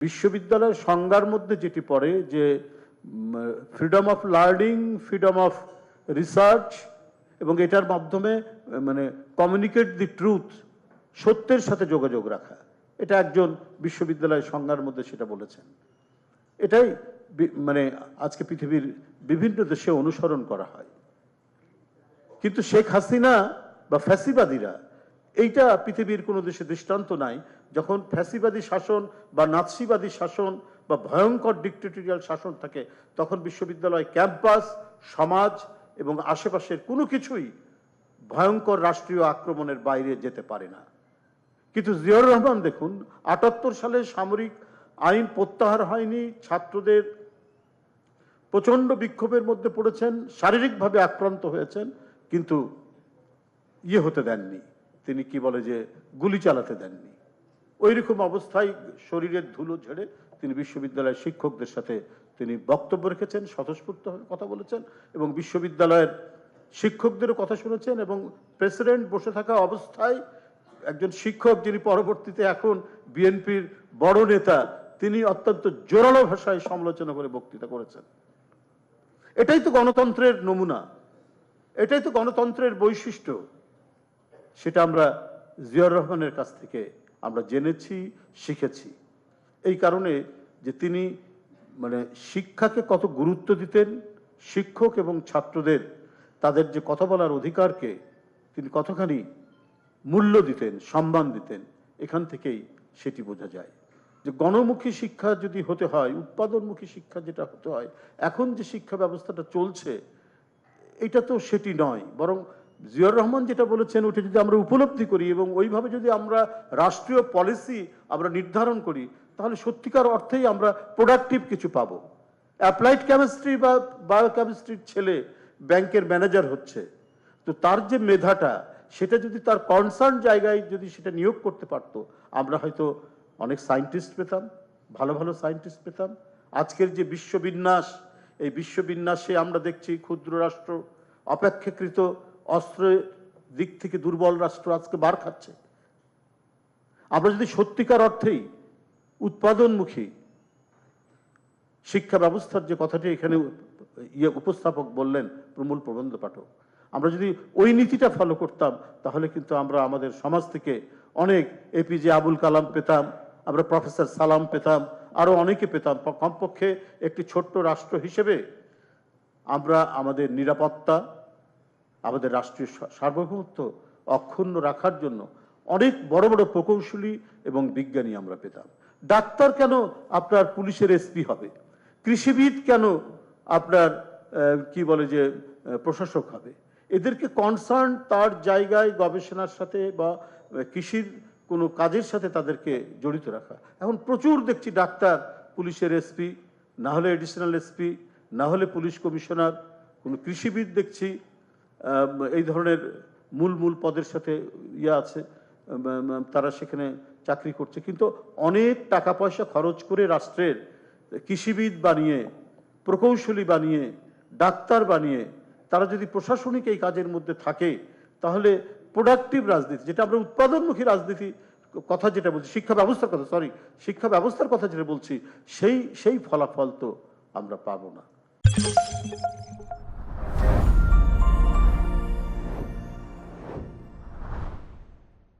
বিশ্ববিদ্যালয়ের সংজ্ঞার মধ্যে যেটি পড়ে যে freedom of learning, freedom of research এবং এটার মাধ্যমে মানে কমিউনিকেট দি ট্রুথ, সত্যের সাথে যোগাযোগ রাখা, এটা একজন বিশ্ববিদ্যালয়ের সংজ্ঞার মধ্যে সেটা বলেছেন। এটাই মানে আজকে পৃথিবীর বিভিন্ন দেশে অনুসরণ করা হয়। কিন্তু শেখ হাসিনা বা ফ্যাসিবাদীরা এইটা পৃথিবীর কোনো দেশে দৃষ্টান্ত নাই। যখন ফ্যাসিবাদী শাসন বা নাৎসিবাদী শাসন বা ভয়ঙ্কর ডিক্টেটরিয়াল শাসন থাকে, তখন বিশ্ববিদ্যালয় ক্যাম্পাস, সমাজ এবং আশেপাশের কোনো কিছুই ভয়ঙ্কর রাষ্ট্রীয় আক্রমণের বাইরে যেতে পারে না। কিন্তু জিয়াউর রহমান দেখুন, ৭৮ সালে সামরিক আইন প্রত্যাহার হয়নি, ছাত্রদের প্রচন্ড বিক্ষোভের মধ্যে পড়েছেন, শারীরিকভাবে আক্রান্ত হয়েছেন, কিন্তু হতে দেননি, তিনি কি বলে যে গুলি চালাতে দেননি। ওই রকম অবস্থায় শরীরের ধুলো ঝেড়ে তিনি বিশ্ববিদ্যালয়ের শিক্ষকদের সাথে তিনি বক্তব্য রেখেছেন, স্বতঃস্ফূর্তভাবে কথা বলেছেন এবং বিশ্ববিদ্যালয়ের শিক্ষকদেরও কথা শুনেছেন। এবং প্রেসিডেন্ট বসে থাকা অবস্থায় একজন শিক্ষক, যিনি পরবর্তীতে এখন বিএনপির বড় নেতা, তিনি অত্যন্ত জোরালো ভাষায় সমালোচনা করে বক্তৃতা করেছেন। এটাই তো গণতন্ত্রের নমুনা, এটাই তো গণতন্ত্রের বৈশিষ্ট্য। সেটা আমরা জিয়াউর রহমানের কাছ থেকে আমরা জেনেছি, শিখেছি। এই কারণে যে তিনি মানে শিক্ষাকে কত গুরুত্ব দিতেন, শিক্ষক এবং ছাত্রদের তাদের যে কথা বলার অধিকারকে তিনি কতখানি মূল্য দিতেন, সম্মান দিতেন, এখান থেকেই সেটি বোঝা যায়। যে গণমুখী শিক্ষা যদি হতে হয়, উৎপাদনমুখী শিক্ষা যেটা হতে হয়, এখন যে শিক্ষা ব্যবস্থাটা চলছে এটা তো সেটি নয়। বরং জিয়াউর রহমান যেটা বলেছেন ওটা যদি আমরা উপলব্ধি করি এবং ওইভাবে যদি আমরা রাষ্ট্রীয় পলিসি আমরা নির্ধারণ করি, তাহলে সত্যিকার অর্থেই আমরা প্রোডাক্টিভ কিছু পাবো। অ্যাপ্লাইড কেমিস্ট্রি বা বায়োকেমিস্ট্রির ছেলে ব্যাংকের ম্যানেজার হচ্ছে, তো তার যে মেধাটা সেটা যদি তার কনসার্ন জায়গায় যদি সেটা নিয়োগ করতে পারতো, আমরা হয়তো অনেক সায়েন্টিস্ট পেতাম, ভালো ভালো সায়েন্টিস্ট পেতাম। আজকের যে বিশ্ববিন্যাস, এই বিশ্ববিন্যাসে আমরা দেখছি ক্ষুদ্র রাষ্ট্র অপেক্ষাকৃত অস্ত্রের দিক থেকে দুর্বল রাষ্ট্র আজকে বার খাচ্ছে। আমরা যদি সত্যিকার অর্থেই উৎপাদনমুখী শিক্ষা ব্যবস্থার যে কথাটি এখানে উপস্থাপক বললেন, প্রমূল প্রবন্ধ পাঠক, আমরা যদি ওই নীতিটা ফলো করতাম, তাহলে কিন্তু আমরা আমাদের সমাজ থেকে অনেক এপিজে আবুল কালাম পেতাম, আমরা প্রফেসর সালাম পেতাম, আরো অনেকে পেতাম। কমপক্ষে একটি ছোট্ট রাষ্ট্র হিসেবে আমরা আমাদের নিরাপত্তা, আমাদের রাষ্ট্রীয় সার্বভৌমত্ব অক্ষুণ্ণ রাখার জন্য অনেক বড় বড় প্রকৌশলী এবং বিজ্ঞানী আমরা পেতাম। ডাক্তার কেন আপনার পুলিশের এসপি হবে? কৃষিবিদ কেন আপনার কি বলে যে প্রশাসক হবে? এদেরকে কনসার্ন তার জায়গায় গবেষণার সাথে বা কৃষির কোনো কাজের সাথে তাদেরকে জড়িত রাখা। এখন প্রচুর দেখছি ডাক্তার পুলিশের এসপি, না হলে এডিশনাল এসপি, না হলে পুলিশ কমিশনার, কোনো কৃষিবিদ দেখছি এই ধরনের মূল মূল পদের সাথে আছে, তারা সেখানে চাকরি করছে। কিন্তু অনেক টাকা পয়সা খরচ করে রাষ্ট্রের কৃষিবিদ বানিয়ে, প্রকৌশলী বানিয়ে, ডাক্তার বানিয়ে তারা যদি প্রশাসনিক এই কাজের মধ্যে থাকে, তাহলে প্রোডাক্টিভ রাজনীতি, যেটা আমরা উৎপাদনমুখী রাজনীতি কথা যেটা বলছি, শিক্ষা ব্যবস্থার কথা, শিক্ষা ব্যবস্থার কথা যেটা বলছি, সেই ফলাফল তো আমরা পাবো না।